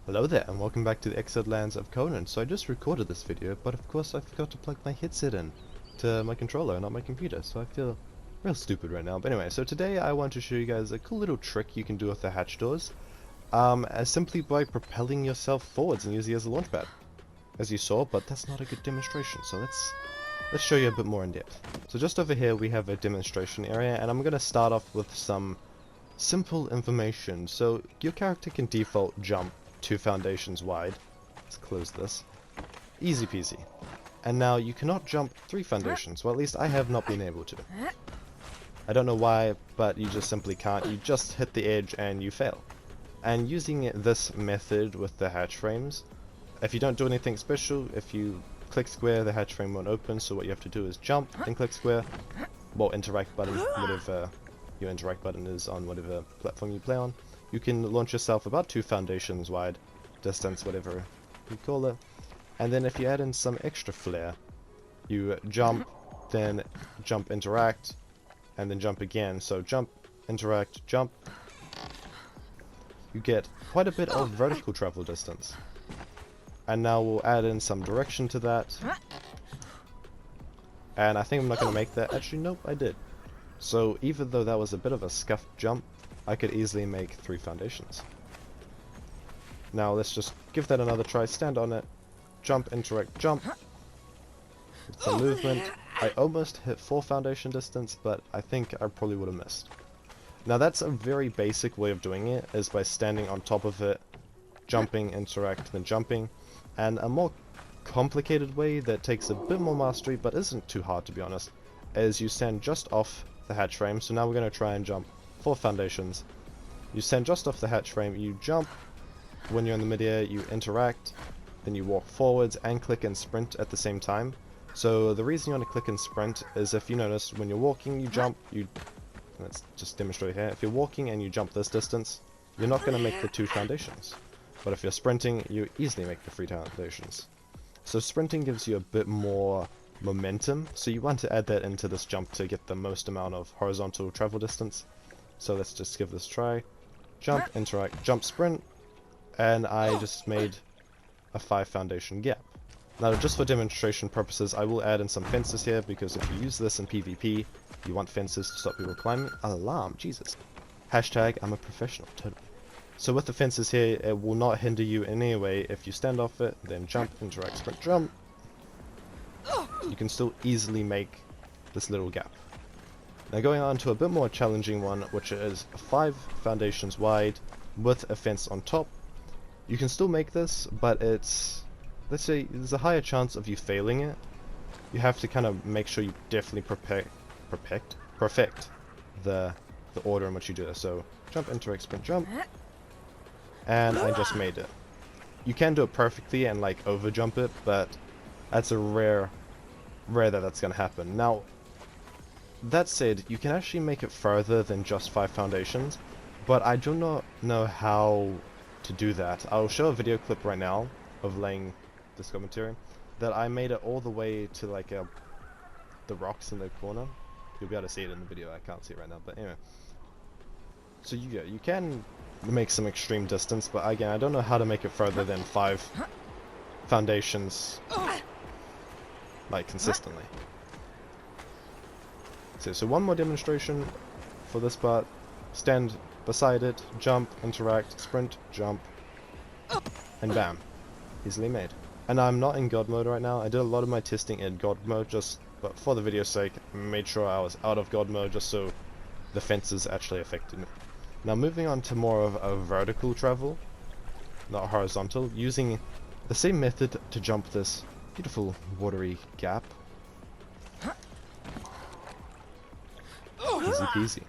Hello there, and welcome back to the Exile lands of Conan. So I just recorded this video, but of course I forgot to plug my headset in to my controller, not my computer, so I feel real stupid right now. But anyway, so today I want to show you guys a cool little trick you can do with the hatch doors, simply by propelling yourself forwards and using it as a launch pad, as you saw, but that's not a good demonstration, so let's show you a bit more in depth. So just over here we have a demonstration area, and I'm going to start off with some simple information. So your character can default jump 2 foundations wide. Let's close this. Easy peasy. And now you cannot jump 3 foundations. Well, at least I have not been able to. I don't know why, but you just simply can't. You just hit the edge and you fail. And using this method with the hatch frames, if you don't do anything special, if you click square, the hatch frame won't open, so what you have to do is jump and click square. Well, interact button, whatever your interact button is on whatever platform you play on. You can launch yourself about 2 foundations wide, distance, whatever you call it. And then if you add in some extra flair, you jump, then jump, interact, and then jump again. So jump, interact, jump. You get quite a bit of vertical travel distance. And now we'll add in some direction to that. And I think I'm not going to make that. Actually, nope, I did. So even though that was a bit of a scuffed jump, I could easily make 3 foundations. Now let's just give that another try. Stand on it, jump, interact, jump. With some movement. I almost hit 4 foundation distance, but I think I probably would have missed. Now that's a very basic way of doing it, is by standing on top of it, jumping, interact, then jumping. And a more complicated way that takes a bit more mastery, but isn't too hard to be honest, is you stand just off the hatch frame. So now we're going to try and jump 4 foundations. You stand just off the hatch frame, you jump, when you're in the midair you interact, then you walk forwards and click and sprint at the same time. So the reason you want to click and sprint is, if you notice, when you're walking you jump, let's just demonstrate here, if you're walking and you jump this distance, you're not going to make the 2 foundations. But if you're sprinting, you easily make the 3 foundations. So sprinting gives you a bit more momentum, so you want to add that into this jump to get the most amount of horizontal travel distance. So let's just give this a try. Jump, interact, jump, sprint, and I just made a 5 foundation gap. Now just for demonstration purposes, I will add in some fences here, because if you use this in PvP, you want fences to stop people climbing. Alarm, Jesus. Hashtag I'm a professional, totally. So with the fences here, it will not hinder you in any way. If you stand off it, then jump, interact, sprint, jump, you can still easily make this little gap. Now going on to a bit more challenging one, which is 5 foundations wide with a fence on top. You can still make this, but it's, let's say, there's a higher chance of you failing it. You have to kind of make sure you definitely perfect the order in which you do this. So jump, interact, sprint, jump. And I just made it. You can do it perfectly and like over jump it, but that's a rare that's gonna happen. Now that said, you can actually make it further than just 5 foundations, but I do not know how to do that. I'll show a video clip right now of laying this commentary that I made it all the way to like the rocks in the corner. You'll be able to see it in the video. I can't see it right now, but anyway. So you can make some extreme distance, but again, I don't know how to make it further than 5 foundations, like consistently. So one more demonstration for this part. Stand beside it, jump, interact, sprint, jump, and bam, easily made. And I'm not in God mode right now. I did a lot of my testing in God mode, but for the video's sake, made sure I was out of God mode just so the fences actually affected me. Now moving on to more of a vertical travel, not horizontal, using the same method to jump this beautiful watery gap. Easy peasy.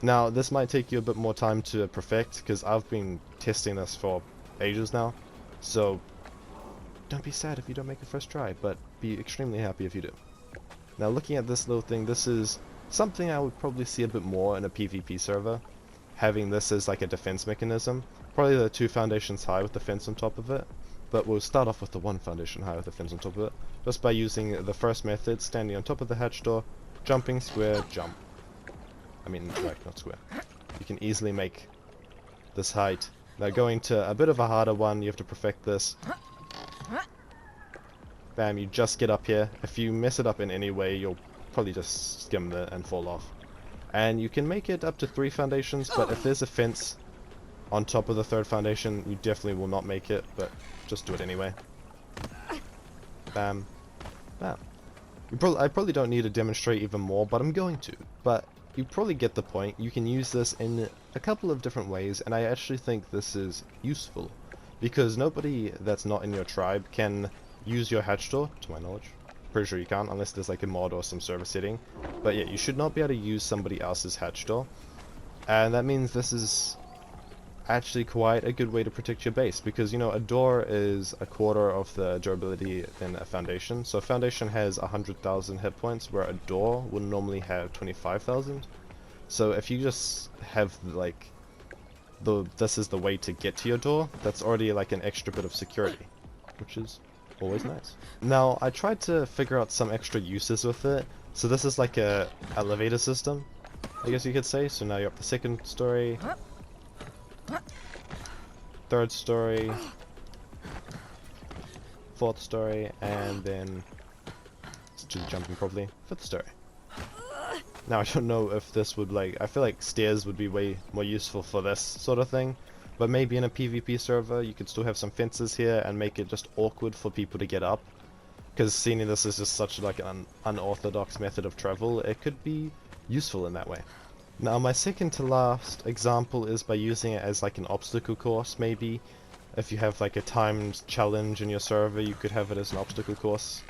Now this might take you a bit more time to perfect, because I've been testing this for ages now, so don't be sad if you don't make it first try, but be extremely happy if you do. Now looking at this little thing, this is something I would probably see a bit more in a PvP server, having this as like a defense mechanism. Probably the 2 foundations high with the fence on top of it, but we'll start off with the 1 foundation high with the fence on top of it, just by using the first method, standing on top of the hatch door, jumping, square, jump. I mean interact, not square. You can easily make this height Now going to a bit of a harder one, you have to perfect this. Bam, you just get up here. If you mess it up in any way, you'll probably just skim it and fall off. And you can make it up to 3 foundations, but if there's a fence on top of the 3rd foundation, you definitely will not make it, but just do it anyway. Bam. Bam. I probably don't need to demonstrate even more, but I'm going to. But you probably get the point. You can use this in a couple of different ways, and I actually think this is useful. Because nobody that's not in your tribe can use your hatch door, to my knowledge. Pretty sure you can't, unless there's like a mod or some server setting. But yeah, you should not be able to use somebody else's hatch door. And that means this is actually quite a good way to protect your base, because you know, a door is a quarter of the durability in a foundation. So a foundation has 100,000 hit points, where a door would normally have 25,000. So if you just have like this is the way to get to your door, that's already like an extra bit of security, which is always nice. Now I tried to figure out some extra uses with it. So this is like a elevator system, I guess you could say. So now you're up the 2nd story, 3rd story, 4th story, and then jumping properly, 5th story. Now I don't know if this would I feel like stairs would be way more useful for this sort of thing, but maybe in a PvP server you could still have some fences here and make it just awkward for people to get up. Because seeing this is just such like an unorthodox method of travel, it could be useful in that way. Now my second to last example is by using it as like an obstacle course. Maybe if you have like a timed challenge in your server, you could have it as an obstacle course.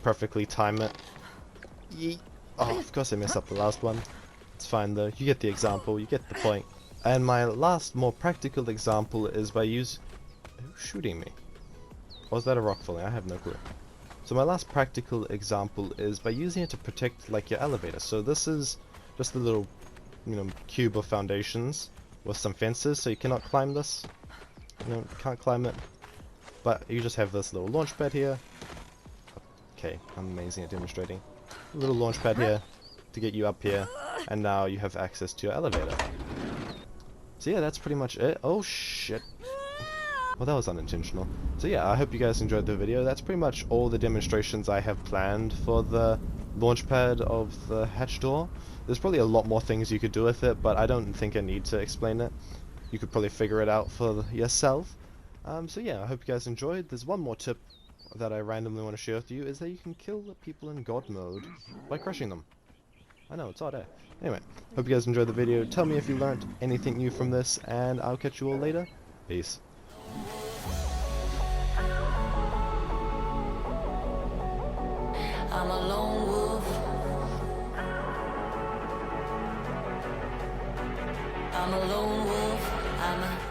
Perfectly time it. Yeet. Oh, of course I messed up the last one. It's fine though, you get the example, you get the point. And my last more practical example is by who's shooting me? Or is that a rock falling? I have no clue. So my last practical example is by using it to protect like your elevator. So this is just a little, you know, cube of foundations with some fences, so you cannot climb this. You know, can't climb it. But you just have this little launch pad here. Okay, I'm amazing at demonstrating. A little launch pad here to get you up here, and now you have access to your elevator. So yeah, that's pretty much it. Oh shit. Well, that was unintentional. So yeah, I hope you guys enjoyed the video. That's pretty much all the demonstrations I have planned for the launch pad of the hatch door. There's probably a lot more things you could do with it, but I don't think I need to explain it. You could probably figure it out for yourself. So yeah, I hope you guys enjoyed. There's one more tip that I randomly want to share with you, is that you can kill people in God mode by crushing them. I know, it's odd, eh? Anyway, hope you guys enjoyed the video. Tell me if you learned anything new from this, and I'll catch you all later. Peace. I'm a lone wolf. I'm a lone wolf. I'm a